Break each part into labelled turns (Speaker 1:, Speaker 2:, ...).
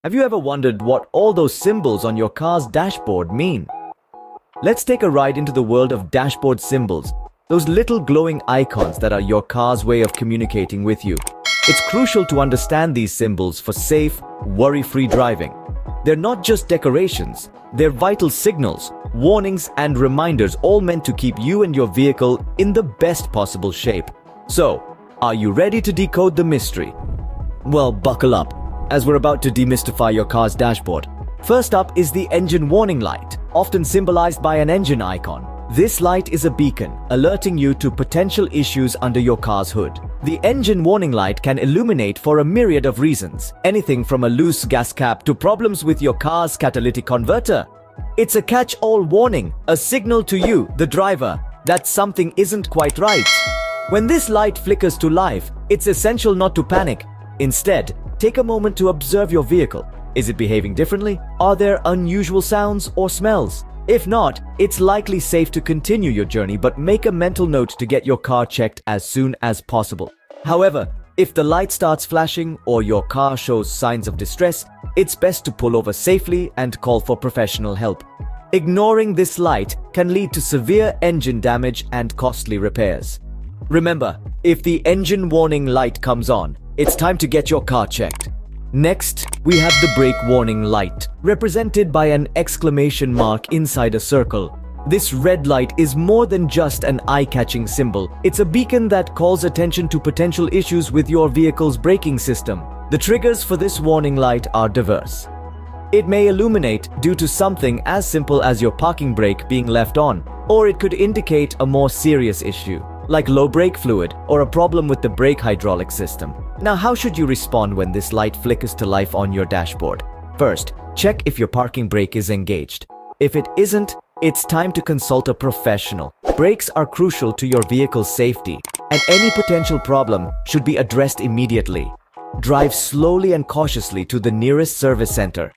Speaker 1: Have you ever wondered what all those symbols on your car's dashboard mean? Let's take a ride into the world of dashboard symbols, those little glowing icons that are your car's way of communicating with you. It's crucial to understand these symbols for safe, worry-free driving. They're not just decorations, they're vital signals, warnings, and reminders, all meant to keep you and your vehicle in the best possible shape. So, are you ready to decode the mystery? Well, buckle up, as we're about to demystify your car's dashboard. First up is the engine warning light, often symbolized by an engine icon. This light is a beacon, alerting you to potential issues under your car's hood. The engine warning light can illuminate for a myriad of reasons, anything from a loose gas cap to problems with your car's catalytic converter. It's a catch-all warning, a signal to you, the driver, that something isn't quite right. When this light flickers to life, it's essential not to panic. Instead, take a moment to observe your vehicle. Is it behaving differently? Are there unusual sounds or smells? If not, it's likely safe to continue your journey, but make a mental note to get your car checked as soon as possible. However, if the light starts flashing or your car shows signs of distress, it's best to pull over safely and call for professional help. Ignoring this light can lead to severe engine damage and costly repairs. Remember, if the engine warning light comes on, it's time to get your car checked. Next, we have the brake warning light, represented by an exclamation mark inside a circle. This red light is more than just an eye-catching symbol. It's a beacon that calls attention to potential issues with your vehicle's braking system. The triggers for this warning light are diverse. It may illuminate due to something as simple as your parking brake being left on, or it could indicate a more serious issue, like low brake fluid or a problem with the brake hydraulic system. Now, how should you respond when this light flickers to life on your dashboard? First, check if your parking brake is engaged. If it isn't, it's time to consult a professional. Brakes are crucial to your vehicle's safety, and any potential problem should be addressed immediately. Drive slowly and cautiously to the nearest service center.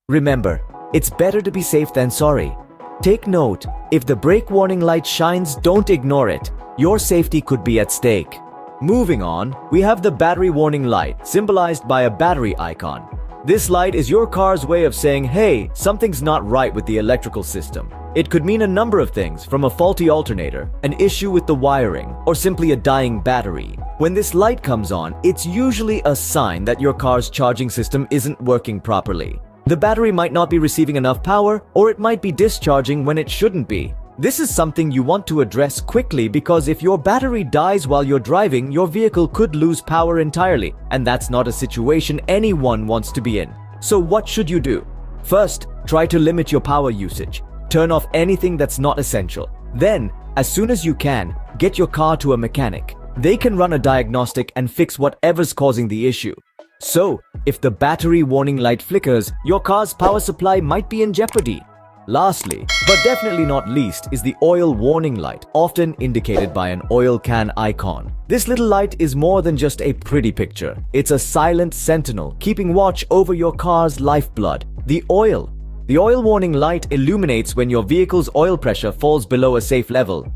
Speaker 1: Remember, it's better to be safe than sorry. Take note, if the brake warning light shines, don't ignore it. Your safety could be at stake. Moving on, we have the battery warning light, symbolized by a battery icon. This light is your car's way of saying, hey, something's not right with the electrical system. It could mean a number of things, from a faulty alternator, an issue with the wiring, or simply a dying battery. When this light comes on, it's usually a sign that your car's charging system isn't working properly. The battery might not be receiving enough power, or it might be discharging when it shouldn't be. This is something you want to address quickly, because if your battery dies while you're driving, your vehicle could lose power entirely, and that's not a situation anyone wants to be in. So what should you do? First, try to limit your power usage. Turn off anything that's not essential. Then, as soon as you can, get your car to a mechanic. They can run a diagnostic and fix whatever's causing the issue. So, if the battery warning light flickers, your car's power supply might be in jeopardy. Lastly, but definitely not least, is the oil warning light, often indicated by an oil can icon. This little light is more than just a pretty picture. It's a silent sentinel, keeping watch over your car's lifeblood, the oil. The oil warning light illuminates when your vehicle's oil pressure falls below a safe level.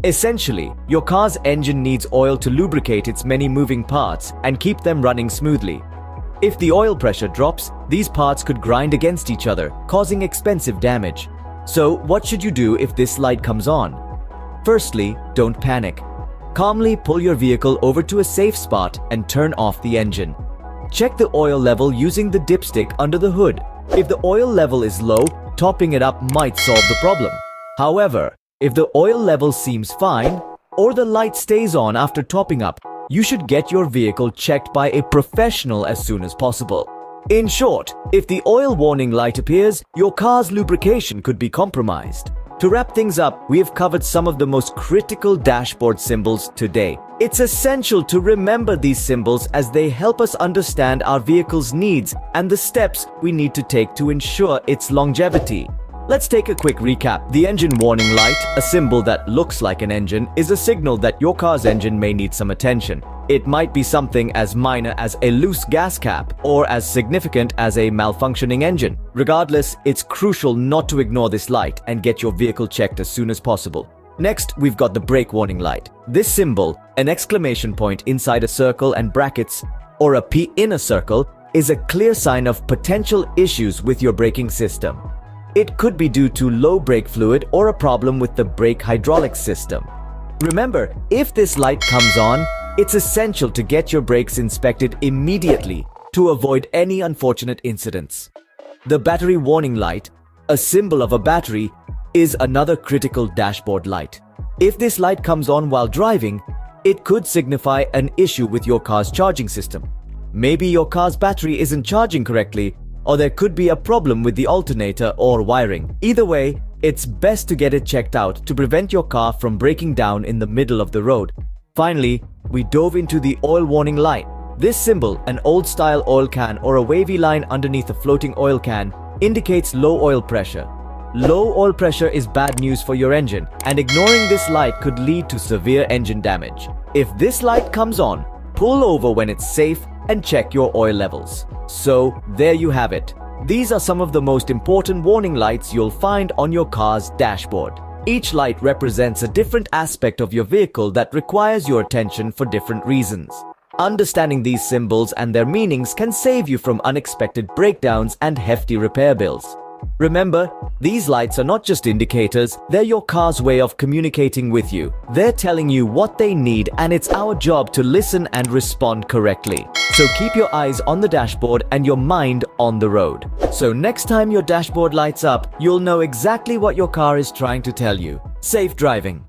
Speaker 1: Essentially, your car's engine needs oil to lubricate its many moving parts and keep them running smoothly. If the oil pressure drops, these parts could grind against each other, causing expensive damage. So, what should you do if this light comes on? Firstly, don't panic. Calmly pull your vehicle over to a safe spot and turn off the engine. Check the oil level using the dipstick under the hood. If the oil level is low, topping it up might solve the problem. However, if the oil level seems fine, or the light stays on after topping up, you should get your vehicle checked by a professional as soon as possible. In short, if the oil warning light appears, your car's lubrication could be compromised. To wrap things up, we have covered some of the most critical dashboard symbols today. It's essential to remember these symbols, as they help us understand our vehicle's needs and the steps we need to take to ensure its longevity. Let's take a quick recap. The engine warning light, a symbol that looks like an engine, is a signal that your car's engine may need some attention. It might be something as minor as a loose gas cap, or as significant as a malfunctioning engine. Regardless, it's crucial not to ignore this light and get your vehicle checked as soon as possible. Next, we've got the brake warning light. This symbol, an exclamation point inside a circle and brackets, or a P in a circle, is a clear sign of potential issues with your braking system. It could be due to low brake fluid or a problem with the brake hydraulic system. Remember, if this light comes on, it's essential to get your brakes inspected immediately to avoid any unfortunate incidents. The battery warning light, a symbol of a battery, is another critical dashboard light. If this light comes on while driving, it could signify an issue with your car's charging system. Maybe your car's battery isn't charging correctly, or there could be a problem with the alternator or wiring. Either way, it's best to get it checked out to prevent your car from breaking down in the middle of the road. Finally, we dove into the oil warning light. This symbol, an old-style oil can or a wavy line underneath a floating oil can, indicates low oil pressure. Low oil pressure is bad news for your engine, and ignoring this light could lead to severe engine damage. If this light comes on, pull over when it's safe and check your oil levels. So, there you have it. These are some of the most important warning lights you'll find on your car's dashboard. Each light represents a different aspect of your vehicle that requires your attention for different reasons. Understanding these symbols and their meanings can save you from unexpected breakdowns and hefty repair bills. Remember, these lights are not just indicators, they're your car's way of communicating with you. They're telling you what they need, and it's our job to listen and respond correctly. So keep your eyes on the dashboard and your mind on the road. So next time your dashboard lights up, you'll know exactly what your car is trying to tell you. Safe driving.